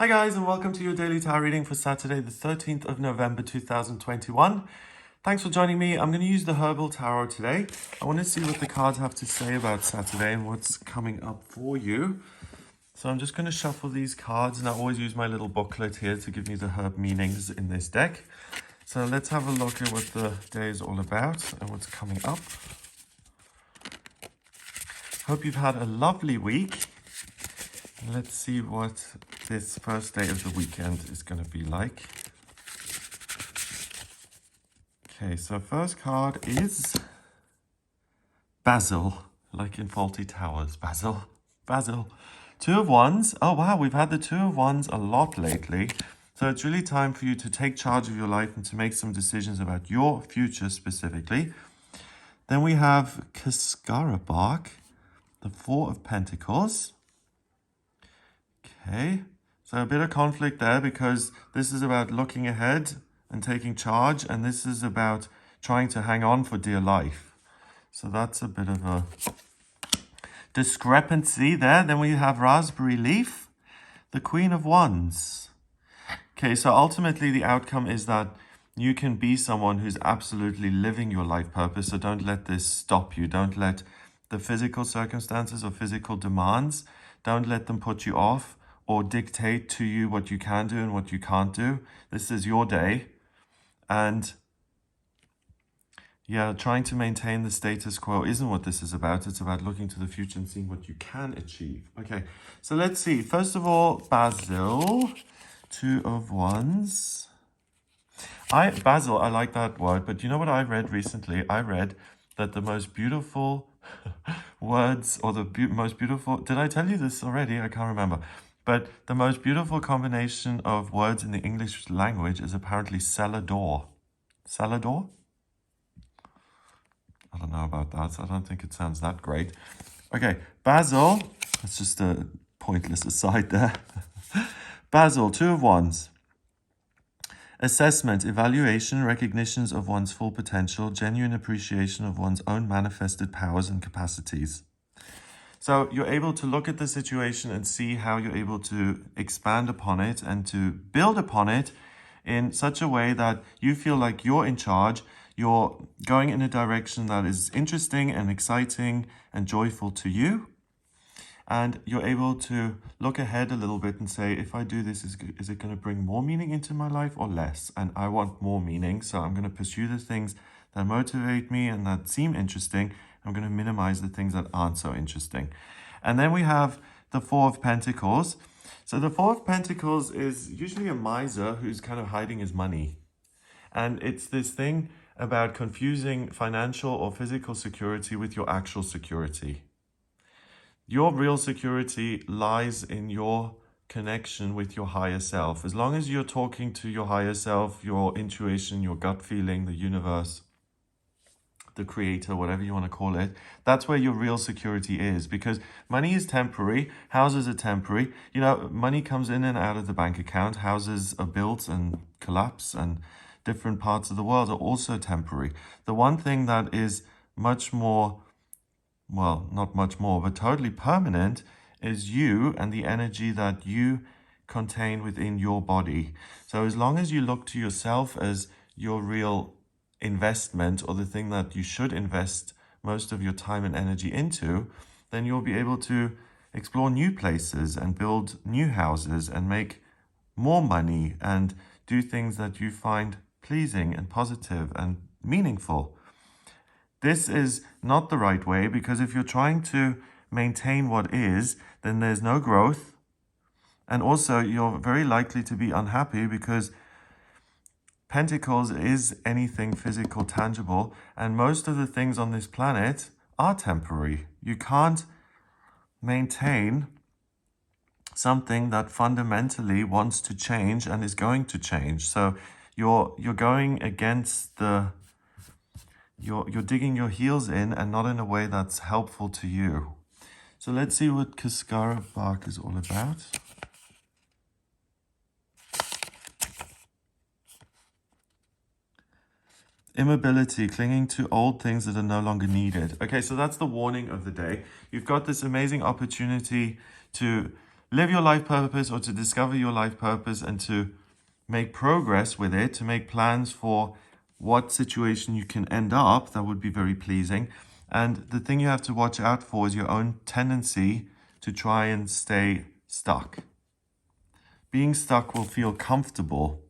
Hi guys, and welcome to your daily tarot reading for Saturday the 13th of November 2021. Thanks for joining me. I'm going to use the Herbal Tarot today. I want to see what the cards have to say about Saturday and what's coming up for you. So I'm just going to shuffle these cards, and I always use my little booklet here to give me the herb meanings in this deck. So let's have a look at what the day is all about and what's coming up. Hope you've had a lovely week. Let's see what this first day of the weekend is going to be like. Okay, so first card is Basil, like in Faulty Towers. Basil. Two of Wands. Oh wow, we've had the Two of Wands a lot lately. So it's really time for you to take charge of your life and to make some decisions about your future specifically. Then we have Cascara Bark, the Four of Pentacles. Okay, so a bit of conflict there because this is about looking ahead and taking charge, and this is about trying to hang on for dear life. So that's a bit of a discrepancy there. Then we have Raspberry Leaf, the Queen of Wands. Okay, so ultimately the outcome is that you can be someone who's absolutely living your life purpose. So don't let this stop you. Don't let the physical circumstances or physical demands, don't let them put you off or dictate to you what you can do and what you can't do. This is your day. And yeah, trying to maintain the status quo isn't what this is about. It's about looking to the future and seeing what you can achieve. Okay, so let's see. First of all, Basil, Two of Wands. Basil, I like that word, but you know what I read recently? I read that the most beautiful words, or the most beautiful, did I tell you this already? I can't remember. But the most beautiful combination of words in the English language is apparently cellar door. Cellar door? I don't know about that. I don't think it sounds that great. Okay, Basil, that's just a pointless aside there. Basil, Two of Wands. Assessment, evaluation, recognitions of one's full potential, genuine appreciation of one's own manifested powers and capacities. So you're able to look at the situation and see how you're able to expand upon it and to build upon it in such a way that you feel like you're in charge, you're going in a direction that is interesting and exciting and joyful to you. And you're able to look ahead a little bit and say, if I do this, is it going to bring more meaning into my life or less? And I want more meaning, so I'm going to pursue the things that motivate me and that seem interesting. I'm going to minimize the things that aren't so interesting. And then we have the Four of Pentacles. So the Four of Pentacles is usually a miser who's kind of hiding his money. And it's this thing about confusing financial or physical security with your actual security. Your real security lies in your connection with your higher self. As long as you're talking to your higher self, your intuition, your gut feeling, the universe, the creator, whatever you want to call it, that's where your real security is, because money is temporary, houses are temporary. You know, money comes in and out of the bank account, houses are built and collapse, and different parts of the world are also temporary. The one thing that is much more, well, not much more, but totally permanent is you and the energy that you contain within your body. So as long as you look to yourself as your real investment, or the thing that you should invest most of your time and energy into, then you'll be able to explore new places and build new houses and make more money and do things that you find pleasing and positive and meaningful. This is not the right way, because if you're trying to maintain what is, then there's no growth. And also you're very likely to be unhappy, because Pentacles is anything physical, tangible, and most of the things on this planet are temporary. You can't maintain something that fundamentally wants to change and is going to change. So you're going against the, you're digging your heels in, and not in a way that's helpful to you. So let's see what Cascara Bark is all about. Immobility, clinging to old things that are no longer needed. Okay, so that's the warning of the day. You've got this amazing opportunity to live your life purpose or to discover your life purpose and to make progress with it, to make plans for what situation you can end up, that would be very pleasing. And the thing you have to watch out for is your own tendency to try and stay stuck. Being stuck will feel comfortable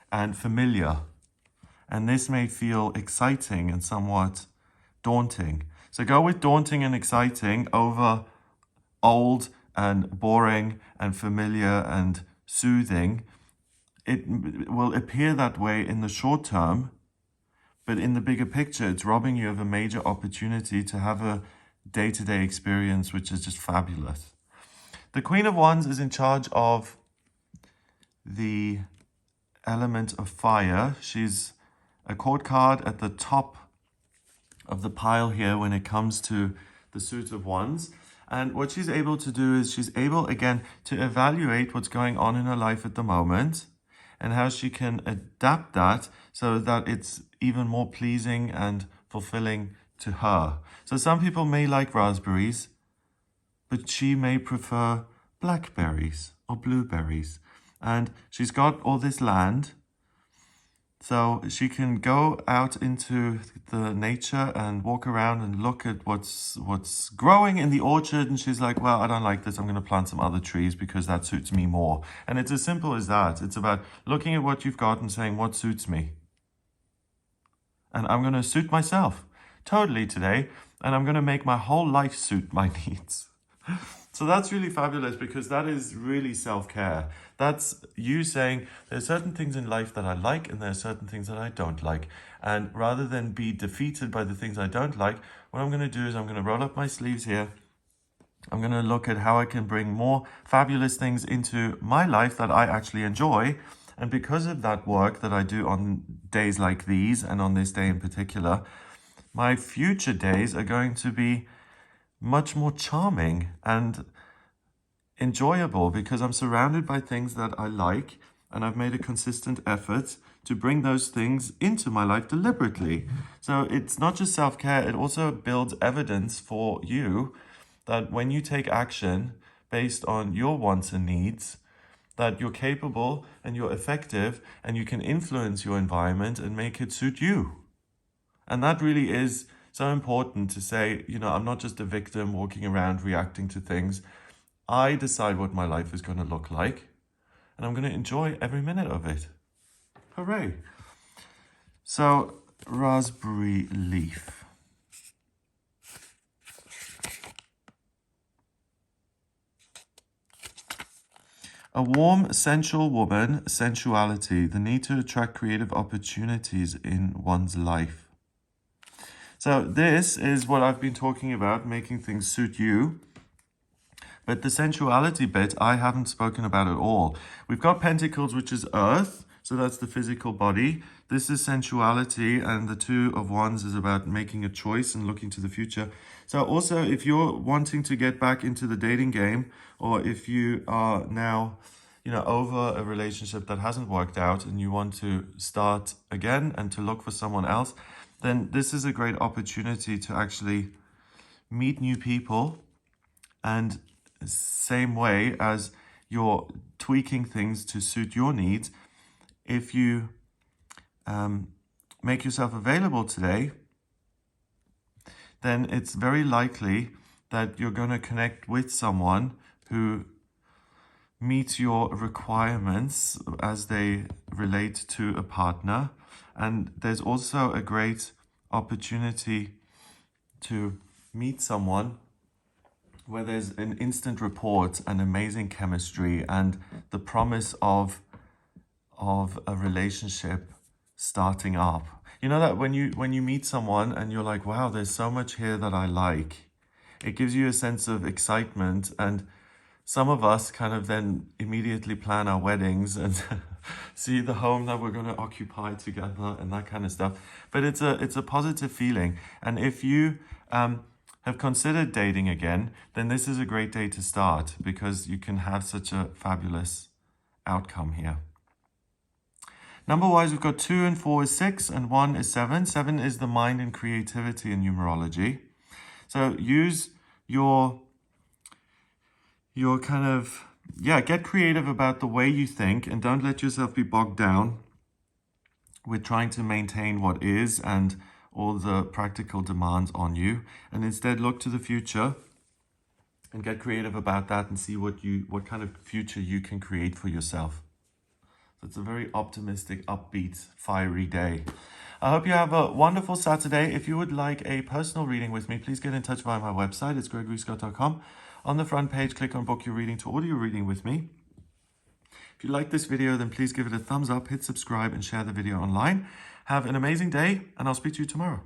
and familiar, and this may feel exciting and somewhat daunting. So go with daunting and exciting over old and boring and familiar and soothing. It will appear that way in the short term, but in the bigger picture, it's robbing you of a major opportunity to have a day-to-day experience, which is just fabulous. The Queen of Wands is in charge of the element of fire. She's a court card at the top of the pile here when it comes to the suit of wands. And what she's able to do is she's able, again, to evaluate what's going on in her life at the moment and how she can adapt that so that it's even more pleasing and fulfilling to her. So some people may like raspberries, but she may prefer blackberries or blueberries. And she's got all this land, so she can go out into the nature and walk around and look at what's growing in the orchard. And she's like, well, I don't like this. I'm going to plant some other trees because that suits me more. And it's as simple as that. It's about looking at what you've got and saying, what suits me? And I'm going to suit myself totally today. And I'm going to make my whole life suit my needs. So that's really fabulous because that is really self-care. That's you saying there's certain things in life that I like and there are certain things that I don't like. And rather than be defeated by the things I don't like, what I'm going to do is I'm going to roll up my sleeves here. I'm going to look at how I can bring more fabulous things into my life that I actually enjoy. And because of that work that I do on days like these and on this day in particular, my future days are going to be much more charming and enjoyable because I'm surrounded by things that I like and I've made a consistent effort to bring those things into my life deliberately. So it's not just self-care, it also builds evidence for you that when you take action based on your wants and needs, that you're capable and you're effective and you can influence your environment and make it suit you. And that really is so important to say, I'm not just a victim walking around reacting to things. I decide what my life is going to look like, and I'm going to enjoy every minute of it. Hooray. So, raspberry leaf. A warm, sensual woman, sensuality, the need to attract creative opportunities in one's life. So this is what I've been talking about, making things suit you. But the sensuality bit, I haven't spoken about at all. We've got pentacles, which is earth. So that's the physical body. This is sensuality. And the two of wands is about making a choice and looking to the future. So also, if you're wanting to get back into the dating game, or if you are now, over a relationship that hasn't worked out and you want to start again and to look for someone else, then this is a great opportunity to actually meet new people. And same way as you're tweaking things to suit your needs, if you make yourself available today, then it's very likely that you're going to connect with someone who meets your requirements as they relate to a partner. And there's also a great opportunity to meet someone where there's an instant rapport and amazing chemistry and the promise of a relationship starting up. You know that when you meet someone and you're like, wow, there's so much here that I like, it gives you a sense of excitement. And some of us kind of then immediately plan our weddings and see the home that we're going to occupy together and that kind of stuff. But it's a positive feeling. And if you have considered dating again, then this is a great day to start because you can have such a fabulous outcome here. Number-wise, we've got 2 and 4 is 6 and 1 is 7. 7 is the mind and creativity in numerology. So use your your kind of, get creative about the way you think, and don't let yourself be bogged down with trying to maintain what is and all the practical demands on you, and instead look to the future and get creative about that and see what kind of future you can create for yourself. So it's a very optimistic, upbeat, fiery day. I hope you have a wonderful Saturday. If you would like a personal reading with me, please get in touch via my website. It's gregoryscott.com. On the front page, click on book your reading to order your reading with me. If you like this video, then please give it a thumbs up, hit subscribe, and share the video online. Have an amazing day, and I'll speak to you tomorrow.